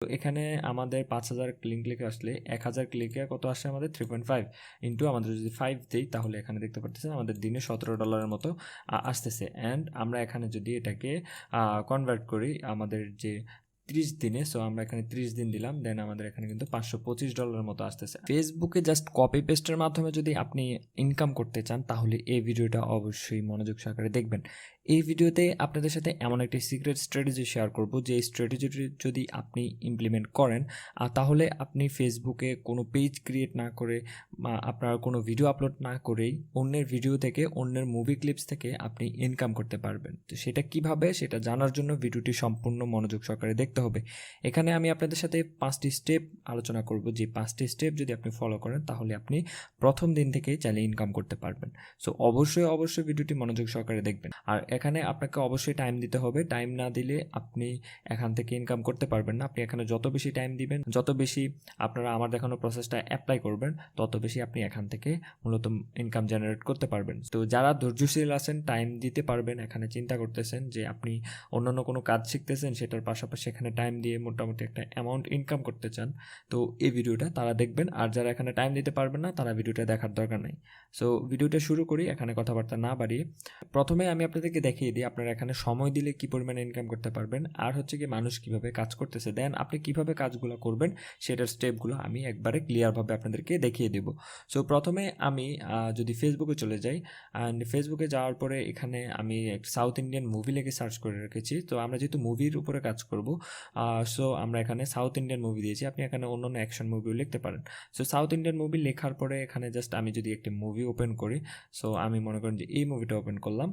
তো এখানে আমাদের 5,000 লিঙ্ক ক্লিকে আসলে 1,000 ক্লিকে কত আসে আমাদের 3.5 ইন্টু আমাদের যদি 5 দিই তাহলে এখানে দেখতে পাচ্ছেন আমাদের দিনে $17 মতো আসতেছে। অ্যান্ড আমরা এখানে যদি এটাকে কনভার্ট করি আমাদের যে 30 দিনে, সো আমরা এখানে 30 দিন দিলাম, দেন আমাদের এখানে কিন্তু $525 মতো আসতেছে। ফেসবুকে জাস্ট কপি পেস্টের মাধ্যমে যদি আপনি ইনকাম করতে চান তাহলে এই ভিডিওটা অবশ্যই মনোযোগ সহকারে দেখবেন। এই ভিডিওতে আপনাদের সাথে এমন একটি সিক্রেট স্ট্র্যাটেজি শেয়ার করব যে এই স্ট্র্যাটেজিটি যদি আপনি ইমপ্লিমেন্ট করেন তাহলে আপনি ফেসবুকে কোনো পেজ ক্রিয়েট না করে আপনার কোনো ভিডিও আপলোড না করেই অন্যের ভিডিও থেকে, অন্যের মুভি ক্লিপস থেকে আপনি ইনকাম করতে পারবেন। তো সেটা কিভাবে, সেটা জানার জন্য ভিডিওটি সম্পূর্ণ মনোযোগ সহকারে দেখতে হবে। এখানে আমি আপনাদের সাথে 5টি স্টেপ আলোচনা করব, যে 5টি স্টেপ যদি আপনি ফলো করেন তাহলে আপনি প্রথম দিন থেকেই চাইলে ইনকাম করতে পারবেন। সো অবশ্যই ভিডিওটি মনোযোগ সহকারে দেখবেন। আর এখানে আপনাকে অবশ্যই টাইম দিতে হবে। টাইম না দিলে আপনি এখান থেকে ইনকাম করতে পারবেন না। আপনি এখানে যত বেশি টাইম দিবেন, যত বেশি আপনারা আমার দেখানো প্রসেসটা অ্যাপ্লাই করবেন, তত বেশি আপনি এখান থেকে মূলত ইনকাম জেনারেট করতে পারবেন। তো যারা ধৈর্যশীল আছেন, টাইম দিতে পারবেন, এখানে চিন্তা করতেছেন যে আপনি অন্যান্য কোনো কাজ শিখতেছেন, সেটার পাশাপাশি এখানে টাইম দিয়ে মোটামুটি একটা অ্যামাউন্ট ইনকাম করতে চান, তো এই ভিডিওটা তারা দেখবেন। আর যারা এখানে টাইম দিতে পারবেন না তারা ভিডিওটা দেখার দরকার নেই। সো ভিডিওটা শুরু করি এখানে কথাবার্তা না বাড়িয়ে। প্রথমে আমি আপনাদেরকে দেখিয়ে দিই আপনারা এখানে সময় দিলে কি পরিমাণে ইনকাম করতে পারবেন, আর হচ্ছে কি মানুষ কিভাবে কাজ করতেছে, দেন আপনি কিভাবে কাজগুলো করবেন সেটার স্টেপগুলো আমি একবারে ক্লিয়ারভাবে আপনাদেরকে দেখিয়ে দেব। সো প্রথমে আমি যদি ফেসবুকে চলে যাই, অ্যান্ড ফেসবুকে যাওয়ার পরে এখানে আমি সাউথ ইন্ডিয়ান মুভি লেগে সার্চ করে রেখেছি। তো আমরা যেহেতু মুভির উপরে কাজ করব, সো আমরা এখানে সাউথ ইন্ডিয়ান মুভি দিয়েছি। আপনি এখানে অন্যান্য অ্যাকশন মুভিও লিখতে পারেন। সো সাউথ ইন্ডিয়ান মুভি লেখার পরে এখানে জাস্ট আমি যদি একটি মুভি ওপেন করি, সো আমি মনে করেন যে এই মুভিটা ওপেন করলাম।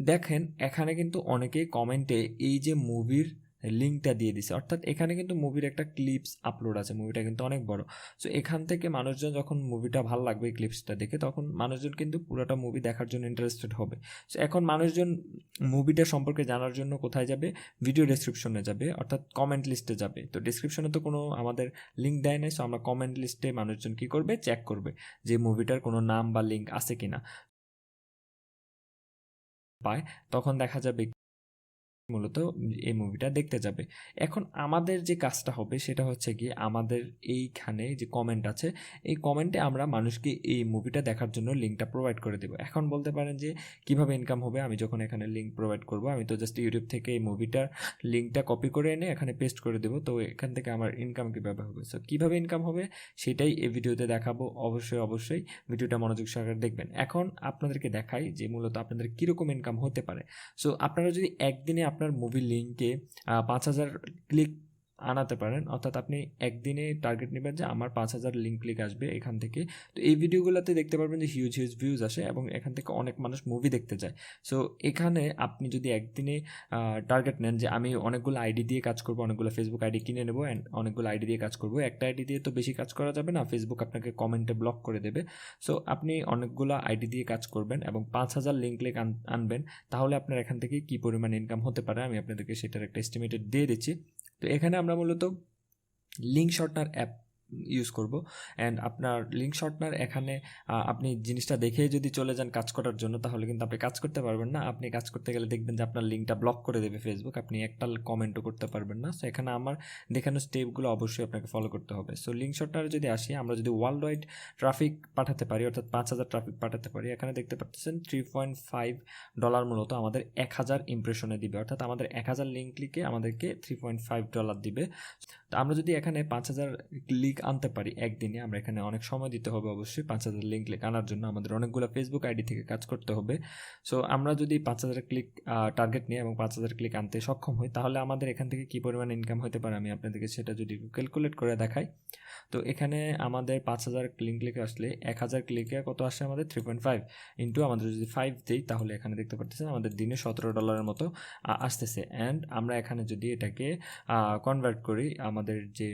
দেখেন এখানে কিন্তু অনেকেই কমেন্টে এই যে মুভির লিঙ্কটা দিয়ে দিছে, অর্থাৎ এখানে কিন্তু মুভির একটা ক্লিপস আপলোড আছে, মুভিটা কিন্তু অনেক বড়। সো এখান থেকে মানুষজন যখন মুভিটা ভালো লাগবে ক্লিপসটা দেখে, তখন মানুষজন কিন্তু পুরোটা মুভি দেখার জন্য ইন্টারেস্টেড হবে। সো এখন মানুষজন মুভিটা সম্পর্কে জানার জন্য কোথায় যাবে? ভিডিও ডেসক্রিপশনে যাবে, অর্থাৎ কমেন্ট লিস্টে যাবে। তো ডেসক্রিপশনে তো কোনো আমাদের লিঙ্ক দেয় নাই, সো আমরা কমেন্ট লিস্টে মানুষজন কী করবে? চেক করবে যে মুভিটার কোনো নাম বা লিঙ্ক আছে কিনা। পায় তখন দেখা যাবে মূলত এই মুভিটা দেখতে যাবে। এখন আমাদের যে কাজটা হবে সেটা হচ্ছে কি, আমাদের এইখানে যে কমেন্ট আছে, এই কমেন্টে আমরা মানুষকে এই মুভিটা দেখার জন্য লিঙ্কটা প্রোভাইড করে দেবো। এখন বলতে পারেন যে কিভাবে ইনকাম হবে? আমি যখন এখানে লিঙ্ক প্রোভাইড করব, আমি তো জাস্ট ইউটিউব থেকে এই মুভিটার লিঙ্কটা কপি করে এনে এখানে পেস্ট করে দেবো। তো এখান থেকে আমার ইনকাম কীভাবে হবে? সো কীভাবে ইনকাম হবে সেটাই এই ভিডিওতে দেখাবো। অবশ্যই ভিডিওটা মনোযোগ সহকারে দেখবেন। এখন আপনাদেরকে দেখাই যে মূলত আপনাদের কীরকম ইনকাম হতে পারে। সো আপনারা যদি একদিনে আপনার মুভি লিঙ্কে 5,000 ক্লিক আনাতে পারেন, অর্থাৎ আপনি একদিনে টার্গেট নেবেন যে আমার 5,000 লিঙ্ক ক্লিক আসবে এখান থেকে। তো এই ভিডিওগুলোতে দেখতে পারবেন যে হিউজ ভিউজ আসে এবং এখান থেকে অনেক মানুষ মুভি দেখতে যায়। সো এখানে আপনি যদি একদিনে টার্গেট নেন যে আমি অনেকগুলো আইডি দিয়ে কাজ করব, অনেকগুলো ফেসবুক আইডি কিনে নেবো অ্যান্ড অনেকগুলো আইডি দিয়ে কাজ করব, একটা আইডি দিয়ে তো বেশি কাজ করা যাবে না, ফেসবুক আপনাকে কমেন্টে ব্লক করে দেবে। সো আপনি অনেকগুলো আইডি দিয়ে কাজ করবেন এবং 5,000 লিঙ্ক ক্লিক আনবেন, তাহলে আপনার এখান থেকে কী পরিমাণ ইনকাম হতে পারে আমি আপনাদেরকে সেটার একটা এস্টিমেটেড দিয়ে দিচ্ছি। তো এখানে আমরা মূলত লিঙ্ক শর্টনার অ্যাপ ইউজ করব। অ্যান্ড আপনার লিঙ্ক শর্টনার এখানে আপনি জিনিসটা দেখে যদি চলে যান কাজ করার জন্য, তাহলে কিন্তু আপনি কাজ করতে পারবেন না। আপনি কাজ করতে গেলে দেখবেন যে আপনার লিঙ্কটা ব্লক করে দেবে ফেসবুক, আপনি একটা কমেন্টও করতে পারবেন না। সো এখানে আমার দেখানো স্টেপগুলো অবশ্যই আপনাকে ফলো করতে হবে। সো লিঙ্ক শর্টনারে যদি আসি, আমরা যদি ওয়ার্ল্ড ওয়াইড ট্রাফিক পাঠাতে পারি, অর্থাৎ 5,000 ট্রাফিক পাঠাতে পারি, এখানে দেখতে পাচ্ছেন $3.5 মূলত আমাদের 1,000 ইমপ্রেশনে দিবে, অর্থাৎ আমাদের 1,000 লিঙ্ক ক্লিকে আমাদেরকে $3.5 দিবে। তো আমরা যদি এখানে 5,000 লিঙ্ক আনতে পারি একদিনে, আমরা এখানে অনেক সময় দিতে হবে অবশ্যই 5,000 লিঙ্ক ক্লিক আনার জন্য, আমাদের অনেকগুলো ফেসবুক আইডি থেকে কাজ করতে হবে। সো আমরা যদি 5,000 ক্লিক টার্গেট নিই এবং 5,000 ক্লিক আনতে সক্ষম হই, তাহলে আমাদের এখান থেকে কী পরিমাণ ইনকাম হতে পারে আমি আপনাদেরকে সেটা যদি ক্যালকুলেট করে দেখাই। তো এখানে আমাদের 5,000 লিঙ্ক ক্লিকে আসলে 1,000 ক্লিকে কত আসে আমাদের 3.5 ইন্টু আমাদের যদি 5 দিই, তাহলে এখানে দেখতে পাচ্ছেন আমাদের দিনে $17 মতো আসতেছে। অ্যান্ড আমরা এখানে যদি এটাকে কনভার্ট করি আমাদের যে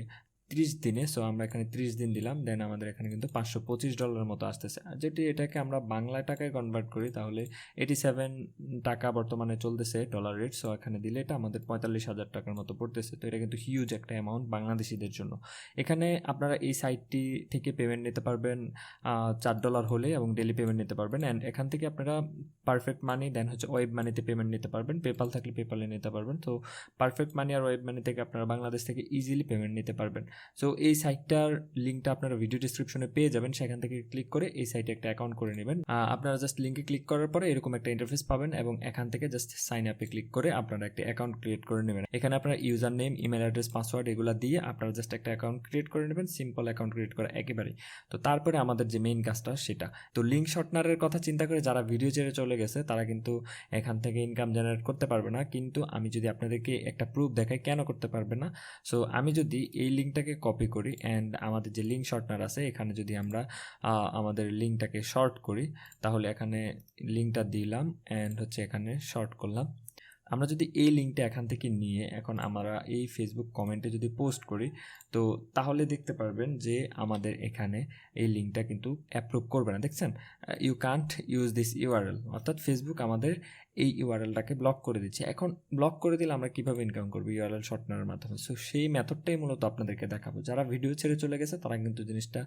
30 দিনে। সো আমরা এখানে 30 দিন দিলাম, দেন আমাদের এখানে কিন্তু $525 মতো আসতেছে। আর যদি এটাকে আমরা বাংলা টাকায় কনভার্ট করি তাহলে 87 টাকা বর্তমানে চলতেছে ডলার রেট। সো এখানে দিলে এটা আমাদের 45,000 টাকার মতো পড়তেছে। তো এটা কিন্তু হিউজ একটা অ্যামাউন্ট বাংলাদেশিদের জন্য। এখানে আপনারা এই সাইটটি থেকে পেমেন্ট নিতে পারবেন $4 হলে, এবং ডেলি পেমেন্ট নিতে পারবেন। অ্যান্ড এখান থেকে আপনারা পারফেক্ট মানি, দেন হচ্ছে ওয়েব মানিতে পেমেন্ট নিতে পারবেন। পেপাল থাকলে পেপালে নিতে পারবেন। তো পারফেক্ট মানি আর ওয়েব মানি থেকে আপনারা বাংলাদেশ থেকে ইজিলি পেমেন্ট নিতে পারবেন। সো এই সাইটটার লিঙ্কটা আপনারা ভিডিও ডিসক্রিপশনে পেয়ে যাবেন, সেখান থেকে ক্লিক করে এই সাইটে একটা অ্যাকাউন্ট করে নেবেন। আপনারা জাস্ট লিঙ্কে ক্লিক করার পরে এরকম একটা ইন্টারফেস পাবেন, এবং এখান থেকে জাস্ট সাইন আপে ক্লিক করে আপনারা একটা অ্যাকাউন্ট ক্রিয়েট করে নেবেন। এখানে আপনার user name, email address, password এগুলো দিয়ে আপনারা জাস্ট একটা অ্যাকাউন্ট ক্রিয়েট করে নেবেন। সিম্পল অ্যাকাউন্ট ক্রিয়েট করা একেবারেই। তো তারপরে আমাদের যে মেইন কাজটা সেটা, তো লিঙ্ক শর্টনারের কথা চিন্তা করে যারা ভিডিও ছেড়ে চলে গেছে তারা কিন্তু এখান থেকে ইনকাম জেনারেট করতে পারবে না। কিন্তু আমি যদি আপনাদেরকে একটা প্রুফ দেখাই কেন করতে পারবে না, সো আমি যদি এই লিঙ্কটাকে কপি করি অ্যান্ড আমাদের যে লিঙ্ক শর্টনার আছে এখানে যদি আমরা আমাদের লিঙ্কটাকে শর্ট করি, তাহলে এখানে লিঙ্কটা দিলাম অ্যান্ড হচ্ছে এখানে শর্ট করলাম। আমরা যদি এই লিঙ্কটা এখান থেকে নিয়ে এখন আমরা এই ফেসবুক কমেন্টে যদি পোস্ট করি, তো তাহলে দেখতে পারবেন যে আমাদের এখানে এই লিঙ্কটা কিন্তু অ্যাপ্রুভ করবে না। দেখছেন, you can't use this URL, অর্থাৎ ফেসবুক আমাদের এই ইউআরএলটাকে ব্লক করে দিচ্ছে। এখন ব্লক করে দিলে আমরা কীভাবে ইনকাম করবো ইউআরএল শর্টনারের মাধ্যমে? সো সেই মেথডটাই মূলত আপনাদেরকে দেখাবো। যারা ভিডিও ছেড়ে চলে গেছে তারা কিন্তু জিনিসটা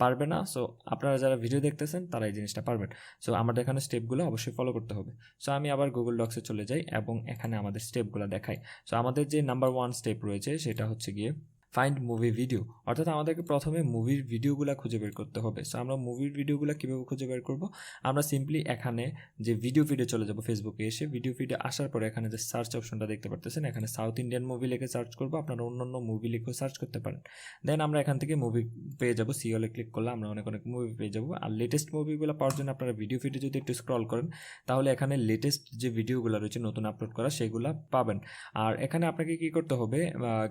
পারবে না। সো আপনারা যারা ভিডিও দেখতেছেন তারা এই জিনিসটা পারবেন। সো আমাদের এখানে স্টেপগুলো অবশ্যই ফলো করতে হবে। সো আমি আবার গুগল ডক্সে চলে যাই এবং এখানে আমাদের স্টেপগুলো দেখাই। সো আমাদের যে নাম্বার 1 স্টেপ রয়েছে সেটা হচ্ছে গিয়ে ফাইন্ড মুভি ভিডিও, অর্থাৎ আমাদেরকে প্রথমে মুভির ভিডিওগুলো খুঁজে বের করতে হবে। সো আমরা মুভির ভিডিওগুলো কীভাবে খুঁজে বের করব? আমরা সিম্পলি এখানে যে ভিডিও ফিডে চলে যাব, ফেসবুকে এসে ভিডিও ফিডে আসার পরে এখানে যে সার্চ অপশনটা দেখতে পারতেছেন, এখানে সাউথ ইন্ডিয়ান মুভি লিখে সার্চ করবো। আপনারা অন্য মুভি লিখেও সার্চ করতে পারেন। দেন আমরা এখান থেকে মুভি পেয়ে যাবো। সিওলে ক্লিক করলে আমরা অনেক মুভি পেয়ে যাবো। আর লেটেস্ট মুভিগুলো পাওয়ার জন্য আপনারা ভিডিও ফিডে যদি একটু স্ক্রল করেন তাহলে এখানে লেটেস্ট যে ভিডিওগুলো রয়েছে নতুন আপলোড করা সেগুলো পাবেন। আর এখানে আপনাকে কী করতে হবে,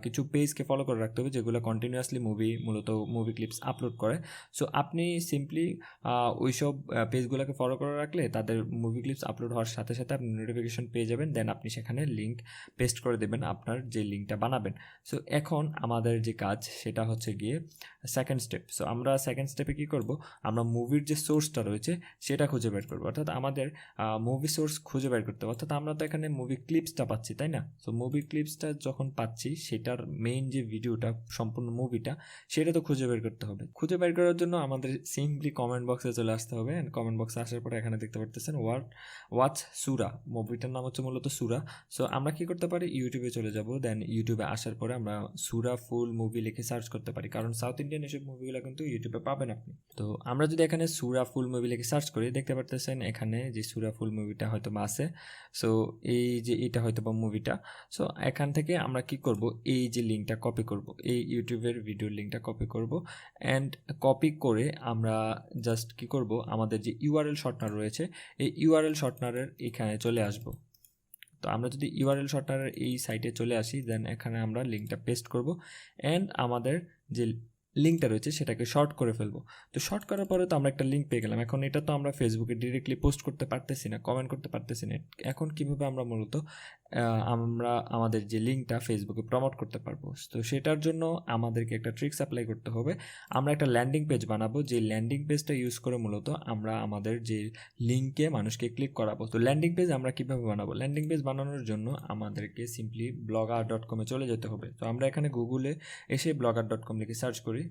কিছু পেজকে ফলো করে রাখতে হবে যেগুলো কন্টিনিউয়াসলি মূলত মুভি ক্লিপস আপলোড করে। সো আপনি সিম্পলি ওইসব পেজগুলোকে ফলো করে রাখলে তাদের মুভি ক্লিপস আপলোড হওয়ার সাথে সাথে আপনি নোটিফিকেশন পেয়ে যাবেন। দেন আপনি সেখানে লিঙ্ক পেস্ট করে দেবেন আপনার যে লিঙ্কটা বানাবেন। সো এখন আমাদের যে কাজ সেটা হচ্ছে গিয়ে সেকেন্ড স্টেপ। সো আমরা সেকেন্ড স্টেপে কী করব, আমরা মুভির যে সোর্সটা রয়েছে সেটা খুঁজে বের করবো। অর্থাৎ আমাদের মুভি সোর্স খুঁজে বের করতে হবে। অর্থাৎ আমরা তো এখানে মুভি ক্লিপসটা পাচ্ছি, তাই না? সো মুভি ক্লিপসটা যখন পাচ্ছি সেটার মেইন যে ভিডিওটা, সম্পূর্ণ মুভিটা, সেটা তো খুঁজে বের করতে হবে। খুঁজে বের করার জন্য আমাদের সিম্পলি কমেন্ট বক্সে চলে আসতে হবে। অ্যান্ড কমেন্ট বক্সে আসার পরে এখানে দেখতে পারতেছেন ওয়াচ সুরা, মুভিটার নাম হচ্ছে মূলত সুরা। সো আমরা কি করতে পারি, ইউটিউবে চলে যাব। দেন ইউটিউবে আসার পরে আমরা সুরা ফুল মুভি লিখে সার্চ করতে পারি, কারণ সাউথ ইন্ডিয়ান এসব মুভিগুলো কিন্তু ইউটিউবে পাবেন আপনি। তো আমরা যদি এখানে সুরা ফুল মুভি লিখে সার্চ করি, দেখতে পারতেছেন এখানে যে সুরা ফুল মুভিটা হয়তো বা আছে। সো এই যে এটা হয়তো বা মুভিটা। সো এখান থেকে আমরা কি করব, এই যে লিঙ্কটা কপি করব, এই ইউটিউবের ভিডিওর লিঙ্কটা কপি করব। অ্যান্ড কপি করে আমরা জাস্ট কি করব, আমাদের যে ইউআরএল শর্টনার রয়েছে এই ইউআরএল শর্টনারের এখানে চলে আসব। তো আমরা যদি ইউআরএল শর্টনারের এই সাইটে চলে আসি, দেন এখানে আমরা লিঙ্কটা পেস্ট করব অ্যান্ড আমাদের যে লিঙ্কটা রয়েছে সেটাকে শর্ট করে ফেলবো। তো শর্ট করার পরে তো আমরা একটা লিঙ্ক পেয়ে গেলাম। এখন এটা তো আমরা ফেসবুকে ডিরেক্টলি পোস্ট করতে পারতেছি না, কমেন্ট করতে পারতেছি না। এখন কীভাবে আমরা মূলত আমরা আমাদের যে লিঙ্কটা ফেসবুকে প্রমোট করতে পারবো? তো সেটার জন্য আমাদেরকে একটা ট্রিক্স অ্যাপ্লাই করতে হবে। আমরা একটা ল্যান্ডিং পেজ বানাবো, যে ল্যান্ডিং পেজটা ইউজ করে মূলত আমরা আমাদের যে লিঙ্কে মানুষকে ক্লিক করাবো। তো ল্যান্ডিং পেজ আমরা কীভাবে বানাবো? ল্যান্ডিং পেজ বানানোর জন্য আমাদেরকে সিম্পলি blogger.com-এ চলে যেতে হবে। তো আমরা এখানে গুগলে এসে blogger.com লিখে সার্চ করি।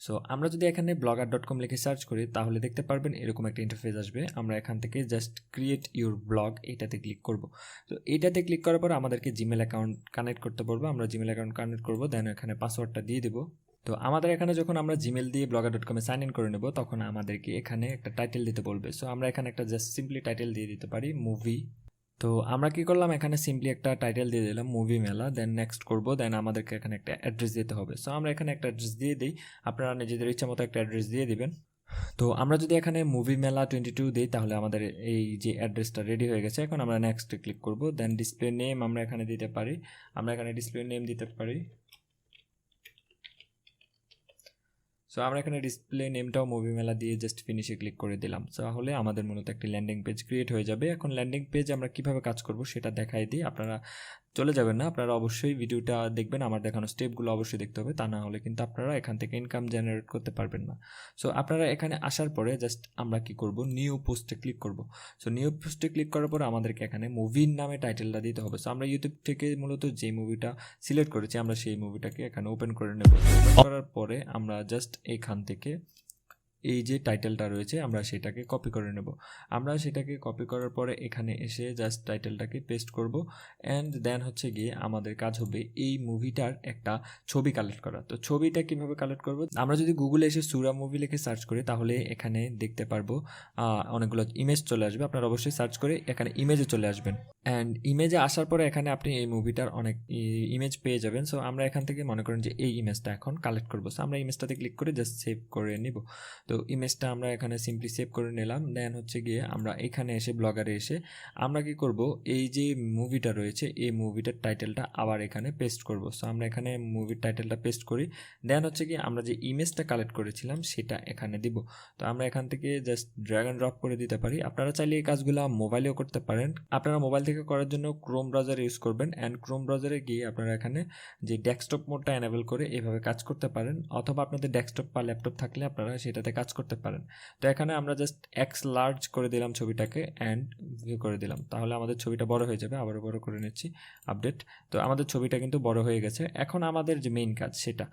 সো আমরা যদি এখানে blogger.com লিখে সার্চ করি তাহলে দেখতে পারবেন এরকম একটা ইন্টারফেস আসবে। আমরা এখান থেকে জাস্ট ক্রিয়েট ইউর ব্লগ এটাতে ক্লিক করব। তো এটাতে ক্লিক করার পর আমাদেরকে জিমেল অ্যাকাউন্ট কানেক্ট করতে বলবো। আমরা জিমেল অ্যাকাউন্ট কানেক্ট করবো, দেন এখানে পাসওয়ার্ডটা দিয়ে দেবো। তো আমাদের এখানে যখন আমরা জিমেল দিয়ে blogger.com-এ সাইন ইন করে নেব তখন আমাদেরকে এখানে একটা টাইটেল দিতে বলবে। সো আমরা এখানে একটা জাস্ট সিম্পলি টাইটেল দিয়ে দিতে পারি মুভি। তো আমরা কি করলাম, এখানে সিম্পলি একটা টাইটেল দিয়ে দিলাম মুভি মেলা। দেন নেক্সট করব। দেন আমাদেরকে এখানে একটা অ্যাড্রেস দিতে হবে। সো আমরা এখানে একটা অ্যাড্রেস দিয়ে দিই, আপনারা নিজেদের ইচ্ছা মতো একটা অ্যাড্রেস দিয়ে দিবেন। তো আমরা যদি এখানে মুভি মেলা 22 দিই তাহলে আমাদের এই যে অ্যাড্রেসটা রেডি হয়ে গেছে। এখন আমরা নেক্সট ক্লিক করব। দেন ডিসপ্লে নেম আমরা এখানে দিতে পারি, আমরা এখানে ডিসপ্লে নেম দিতে পারি। সো আমরা এখানে ডিসপ্লে নেমটাও মুভি মেলা দিয়ে জাস্ট ফিনিশে ক্লিক করে দিলাম। তাহলে আমাদের মূলত একটি ল্যান্ডিং পেজ ক্রিয়েট হয়ে যাবে। এখন ল্যান্ডিং পেজ আমরা কিভাবে কাজ করব সেটা দেখাই দিই। আপনারা চলে যাবেন না, আপনারা অবশ্যই ভিডিওটা দেখবেন, আমার দেখানো স্টেপগুলো অবশ্যই দেখতে হবে, তা না হলে কিন্তু আপনারা এখান থেকে ইনকাম জেনারেট করতে পারবেন না। সো আপনারা এখানে আসার পরে জাস্ট আমরা কি করব, নিউ পোস্টে ক্লিক করব। সো নিউ পোস্টে ক্লিক করার পরে আমাদেরকে এখানে মুভির নামে টাইটেলটা দিতে হবে। সো আমরা ইউটিউব থেকে মূলত যে মুভিটা সিলেক্ট করেছি আমরা সেই মুভিটাকে এখানে ওপেন করে নেব। করার পরে আমরা জাস্ট এখান থেকে এই যে টাইটেলটা রয়েছে আমরা সেটাকে কপি করে নেব। আমরা সেটাকে কপি করার পরে এখানে এসে জাস্ট টাইটেলটাকে পেস্ট করব অ্যান্ড দেন হচ্ছে গিয়ে আমাদের কাজ হবে এই মুভিটার একটা ছবি কালেক্ট করা। তো ছবিটা কিভাবে কালেক্ট করব, আমরা যদি গুগলে এসে সুরা মুভি লিখে সার্চ করি তাহলে এখানে দেখতে পারবো অনেকগুলো ইমেজ চলে আসবে। আপনারা অবশ্যই সার্চ করে এখানে ইমেজে চলে আসবেন অ্যান্ড ইমেজে আসার পরে এখানে আপনি এই মুভিটার অনেক ইমেজ পেয়ে যাবেন। সো আমরা এখান থেকে মনে করেন যে এই ইমেজটা এখন কালেক্ট করবো। সো আমরা ইমেজটাতে ক্লিক করে জাস্ট সেভ করে নিব। তো ইমেজটা আমরা এখানে সিম্পলি সেভ করে নিলাম। দেন হচ্ছে গিয়ে আমরা এখানে এসে ব্লগারে এসে আমরা কি করব, এই যে মুভিটা রয়েছে এই মুভিটার টাইটেলটা আবার এখানে পেস্ট করব। সো আমরা এখানে মুভির টাইটেলটা পেস্ট করি। দেন হচ্ছে গিয়ে আমরা যে ইমেজটা কালেক্ট করেছিলাম সেটা এখানে দিব। তো আমরা এখান থেকে জাস্ট ড্র্যাগ অ্যান্ড ড্রপ করে দিতে পারি। আপনারা চাইলে এই কাজগুলো মোবাইলেও করতে পারেন। আপনারা মোবাইল থেকে করার জন্য ক্রোম ব্রাউজার ইউজ করবেন অ্যান্ড ক্রোম ব্রাউজারে গিয়ে আপনারা এখানে যে ডেস্কটপ মোডটা এনেবল করে এভাবে কাজ করতে পারেন, অথবা আপনাদের ডেস্কটপ বা ল্যাপটপ থাকলে আপনারা সেটাতে কাজ করতে পারেন। তো এখানে আমরা জাস্ট এক্স লার্জ করে দিলাম ছবিটাকে অ্যান্ড ভিউ করে দিলাম, তাহলে আমাদের ছবিটা বড় হয়ে যাবে। আবারও বড় করে নিচ্ছি, আপডেট। তো আমাদের ছবিটা কিন্তু বড় হয়ে গেছে। এখন আমাদের যে মেইন কাজ সেটা,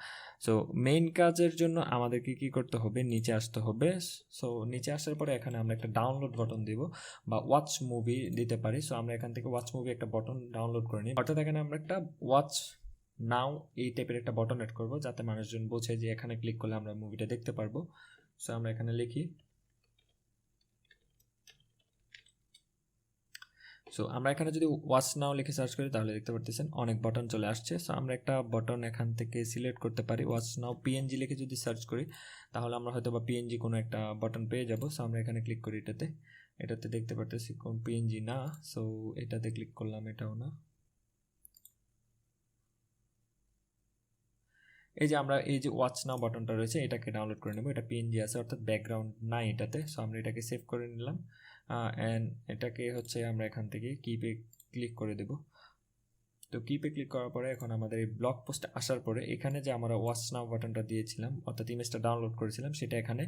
সো মেইন কাজের জন্য আমাদেরকে কি করতে হবে, নিচে আসতে হবে। সো নিচে আসার পরে এখানে আমরা একটা ডাউনলোড বাটন দিব বা ওয়াচ মুভি দিতে পারি। সো আমরা এখান থেকে ওয়াচ মুভি একটা বাটন ডাউনলোড করে নিই, অর্থাৎ এখানে আমরা একটা ওয়াচ নাও এই টাইপের একটা বাটন অ্যাড করবো যাতে মানুষজন বোঝে যে এখানে ক্লিক করলে আমরা মুভিটা দেখতে পারবো। সো আমরা এখানে লিখি, সো আমরা এখানে যদি ওয়াচ নাও লিখে সার্চ করি তাহলে দেখতে পারতেছেন অনেক বাটন চলে আসছে। সো আমরা একটা বাটন এখান থেকে সিলেক্ট করতে পারি। ওয়াচ নাও পিএনজি লিখে যদি সার্চ করি তাহলে আমরা হয়তো বা পিএনজি কোনো একটা বাটন পেয়ে যাব। সো আমরা এখানে ক্লিক করি এটাতে দেখতে পারতেছি কোন পিএনজি না। সো এটাতে ক্লিক করলাম, এটাও না। এই যে আমরা এই যে ওয়াচ নাও বাটনটা রয়েছে এটাকে ডাউনলোড করে নেব। এটা পিএনজি আছে অর্থাৎ ব্যাকগ্রাউন্ড নাই এটাতে। সো আমরা এটাকে সেভ করে নিলাম অ্যান্ড এটাকে হচ্ছে আমরা এখান থেকে কিপে ক্লিক করে দেব। তো কিপে ক্লিক করার পরে এখন আমাদের এই ব্লগ পোস্টে আসার পরে এখানে যে আমরা ওয়াচ নাও বাটনটা দিয়েছিলাম অর্থাৎ ইমেজটা ডাউনলোড করেছিলাম সেটা এখানে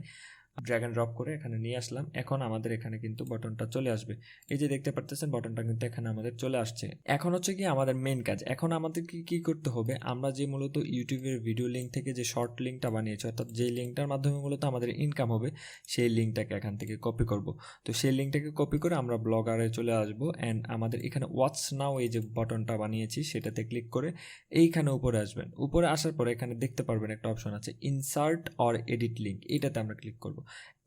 ড্র্যাগ অ্যান্ড ড্রপ করে এখানে নিয়ে আসলাম। এখন আমাদের এখানে কিন্তু বাটনটা চলে আসবে। এই যে দেখতে পারতেছেন বাটনটা কিন্তু এখানে আমাদের চলে আসছে। এখন হচ্ছে কি আমাদের মেইন কাজ, এখন আমাদেরকে কি করতে হবে, আমরা যে মূলত ইউটিউবের ভিডিও লিঙ্ক থেকে যে শর্ট লিঙ্কটা বানিয়েছি অর্থাৎ যে লিঙ্কটার মাধ্যমে মূলত আমাদের ইনকাম হবে সেই লিঙ্কটাকে এখান থেকে কপি করব। তো সেই লিঙ্কটাকে কপি করে আমরা ব্লগারে চলে আসবো অ্যান্ড আমাদের এখানে ওয়াচ নাও এই যে বাটনটা বানিয়েছি সেটাতে ক্লিক করে এইখানে উপরে আসবেন। উপরে আসার পরে এখানে দেখতে পারবেন একটা অপশন আছে ইনসার্ট অর এডিট লিঙ্ক, এইটাতে আমরা ক্লিক করব।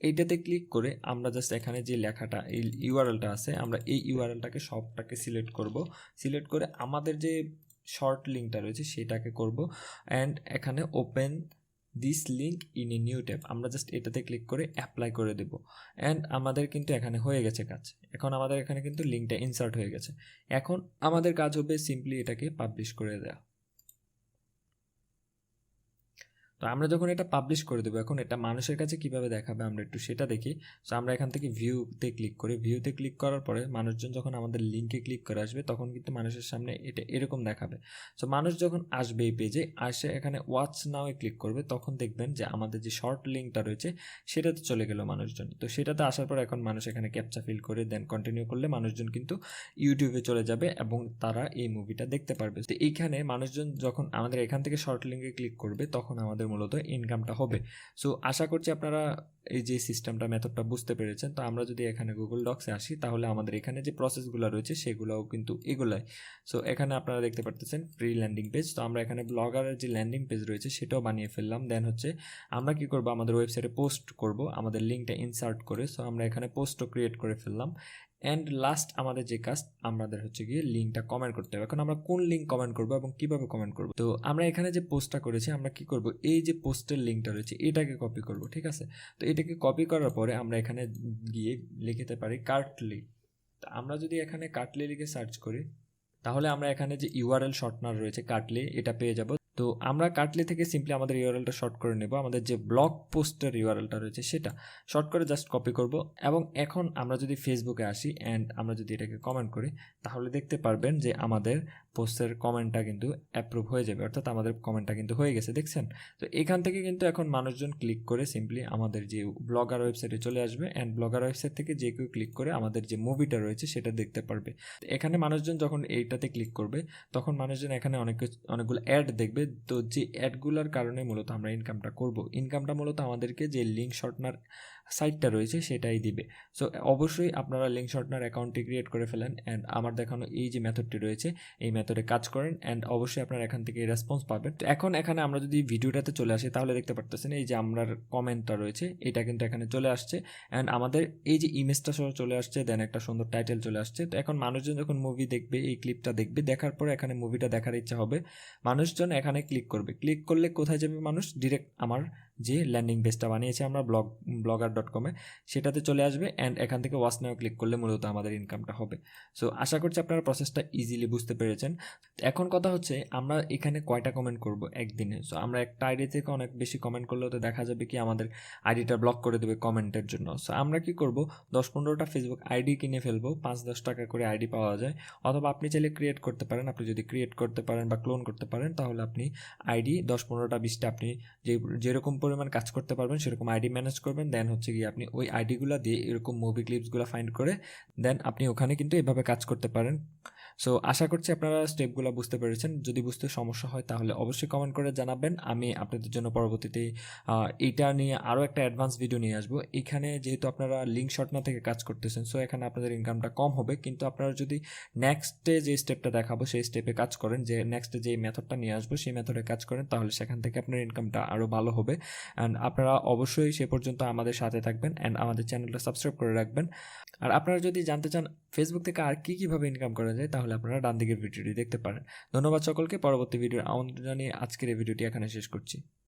এইটাতে ক্লিক করে আমরা জাস্ট এখানে যে লেখাটা এই ইউআরএলটা আছে আমরা এই ইউআরএলটাকে সবটাকে সিলেক্ট করব। সিলেক্ট করে আমাদের যে শর্ট লিঙ্কটা রয়েছে সেটাকে করব অ্যান্ড এখানে open this link in a new tab আমরা জাস্ট এটাতে ক্লিক করে অ্যাপ্লাই করে দেব অ্যান্ড আমাদের কিন্তু এখানে হয়ে গেছে কাজ। এখন আমাদের এখানে কিন্তু লিঙ্কটা ইনসার্ট হয়ে গেছে। এখন আমাদের কাজ হবে সিম্পলি এটাকে পাবলিশ করে দেওয়া। তো আমরা যখন এটা পাবলিশ করে দেবো এখন এটা মানুষের কাছে কিভাবে দেখাবে আমরা একটু সেটা দেখি। সো আমরা এখান থেকে ভিউতে ক্লিক করি, ভিউতে ক্লিক করার পরে মানুষজন যখন আমাদের লিঙ্কে ক্লিক করে আসবে তখন কিন্তু মানুষের সামনে এটা এরকম দেখাবে। সো মানুষ যখন আসবে এই পেজে আসে এখানে ওয়াচ নাও ক্লিক করবে তখন দেখবেন যে আমাদের যে শর্ট লিঙ্কটা রয়েছে সেটাতে চলে গেল মানুষজন। তো সেটাতে আসার পর এখন মানুষ এখানে ক্যাপচা ফিল করে দেন কন্টিনিউ করলে মানুষজন কিন্তু ইউটিউবে চলে যাবে এবং তারা এই মুভিটা দেখতে পারবে। তো এইখানে মানুষজন যখন আমাদের এখান থেকে শর্ট লিঙ্কে ক্লিক করবে তখন আমাদের মূলত ইনকামটা হবে। সো আশা করছি আপনারা এই যে সিস্টেমটা মেথডটা বুঝতে পেরেছেন। তো আমরা যদি এখানে গুগল ডক্সে আসি তাহলে আমাদের এখানে যে প্রসেসগুলো রয়েছে সেগুলোও কিন্তু এগুলাই। সো এখানে আপনারা দেখতে পারতেছেন ফ্রি ল্যান্ডিং পেজ। তো আমরা এখানে ব্লগারের যে ল্যান্ডিং পেজ রয়েছে সেটাও বানিয়ে ফেললাম। দেন হচ্ছে আমরা কি করব, আমাদের ওয়েবসাইটে পোস্ট করব আমাদের লিঙ্কটা ইনসার্ট করে। সো আমরা এখানে পোস্টও ক্রিয়েট করে ফেললাম অ্যান্ড লাস্ট আমাদের যে কাজ আমাদের হচ্ছে গিয়ে লিঙ্কটা কমেন্ট করতে হবে। এখন আমরা কোন লিঙ্ক কমেন্ট করব এবং কিভাবে কমেন্ট করব, তো আমরা এখানে যে পোস্টটা করেছি আমরা কি করব, এই যে পোস্টের লিঙ্কটা রয়েছে এটাকে কপি করব, ঠিক আছে। তো এটাকে কপি করার পরে আমরা এখানে গিয়ে লিখতে পারি কার্টলি। তো আমরা যদি এখানে কার্টলি লিখে সার্চ করি তাহলে আমরা এখানে যে ইউআরএল শর্টনার রয়েছে কার্টলি এটা পেয়ে যাব। তো তো আমরা কার্টলি থেকে সিম্পলি আমাদের ইউআরএলটা শর্ট করে নেব, আমাদের যে ব্লগ পোস্টের ইউআরএলটা রয়েছে সেটা শর্ট করে জাস্ট কপি করব। এবং এখন আমরা যদি ফেসবুকে আসি অ্যান্ড আমরা যদি এটাকে কমেন্ট করি, তাহলে দেখতে পারবেন যে আমাদের পোস্টের কমেন্টটা কিন্তু অ্যাপ্রুভ হয়ে যাবে, অর্থাৎ আমাদের কমেন্টটা কিন্তু হয়ে গেছে, দেখছেন? তো এখান থেকে কিন্তু এখন মানুষজন ক্লিক করে সিম্পলি আমাদের যে ব্লগার ওয়েবসাইটে চলে আসবে অ্যান্ড ব্লগার ওয়েবসাইট থেকে যে কেউ ক্লিক করে আমাদের যে মুভিটা রয়েছে সেটা দেখতে পারবে। এখানে মানুষজন যখন এইটাতে ক্লিক করবে তখন মানুষজন এখানে অনেকগুলো অ্যাড দেখবে। তো যে অ্যাডগুলোর কারণে মূলত আমরা ইনকামটা করব, ইনকামটা মূলত আমাদেরকে যে লিঙ্ক শর্টনার সাইটটা রয়েছে সেটাই দিবে। সো অবশ্যই আপনারা লিঙ্ক শর্টনার অ্যাকাউন্টটি ক্রিয়েট করে ফেলেন অ্যান্ড আমার দেখানো এই যে মেথডটি রয়েছে এই মেথডে কাজ করেন অ্যান্ড অবশ্যই আপনারা এখান থেকে রেসপন্স পাবেন। তো এখন এখানে আমরা যদি ভিডিওটাতে চলে আসি তাহলে দেখতে পারতেছেন এই যে আমার কমেন্টটা রয়েছে এটা কিন্তু এখানে চলে আসছে অ্যান্ড আমাদের এই যে ইমেজটা সহ চলে আসছে, দেন একটা সুন্দর টাইটেল চলে আসছে। তো এখন মানুষজন যখন মুভি দেখবে, এই ক্লিপটা দেখবে, দেখার পরে এখানে মুভিটা দেখার ইচ্ছা হবে, মানুষজন এখানে ক্লিক করবে। ক্লিক করলে কোথায় যাবে মানুষ? ডিরেক্ট আমার যে ল্যান্ডিং পেজটা বানিয়েছে আমরা blogger.com-এ সেটাতে চলে আসবে অ্যান্ড এখান থেকে ওয়াচ নাও ক্লিক করলে মূলত আমাদের ইনকামটা হবে। সো আশা করছি আপনারা প্রসেসটা ইজিলি বুঝতে পেরেছেন। এখন কথা হচ্ছে আমরা এখানে কয়টা কমেন্ট করব একদিনে। সো আমরা একটা আইডি থেকে অনেক বেশি কমেন্ট করলেও তো দেখা যাবে কি আমাদের আইডিটা ব্লক করে দেবে কমেন্টের জন্য। সো আমরা কি করব, 10-15টা ফেসবুক আইডি কিনে ফেলবো, 5-10 টাকা করে আইডি পাওয়া যায়। অথবা আপনি চাইলে ক্রিয়েট করতে পারেন, আপনি যদি ক্রিয়েট করতে পারেন বা ক্লোন করতে পারেন তাহলে আপনি আইডি 10-15টা 20টা আপনি যেরকম পরিমাণ কাজ করতে পারবেন সেরকম আইডি ম্যানেজ করবেন, দেন হচ্ছে গিয়ে আপনি ওই আইডিগুলো দিয়ে এরকম মুভি ক্লিপসগুলো ফাইন্ড করে দেন আপনি ওখানে কিন্তু এভাবে কাজ করতে পারেন। সো আশা করছি আপনারা স্টেপগুলো বুঝতে পেরেছেন। যদি বুঝতে সমস্যা হয় তাহলে অবশ্যই কমেন্ট করে জানাবেন, আমি আপনাদের জন্য পরবর্তীতে এইটা নিয়ে আরও একটা অ্যাডভান্স ভিডিও নিয়ে আসবো। এখানে যেহেতু আপনারা লিঙ্ক শর্টনার থেকে কাজ করতেছেন সো এখানে আপনাদের ইনকামটা কম হবে, কিন্তু আপনারা যদি নেক্সটে যে স্টেপটা দেখাবো সেই স্টেপে কাজ করেন, যে নেক্সটে যে মেথডটা নিয়ে আসবো সেই মেথডে কাজ করেন, তাহলে সেখান থেকে আপনার ইনকামটা আরও ভালো হবে। অ্যান্ড আপনারা অবশ্যই সে পর্যন্ত আমাদের সাথে থাকবেন অ্যান্ড আমাদের চ্যানেলটা সাবস্ক্রাইব করে রাখবেন। আর আপনারা যদি জানতে চান ফেসবুক থেকে আর কীভাবে ইনকাম করা যায় তাহলে আপনারা ডান দিকের ভিডিওটি দেখতে পারেন। ধন্যবাদ সকলকে, পরবর্তী ভিডিওর আমন্ত্রণ জানিয়ে আজকের এই ভিডিওটি এখানে শেষ করছি।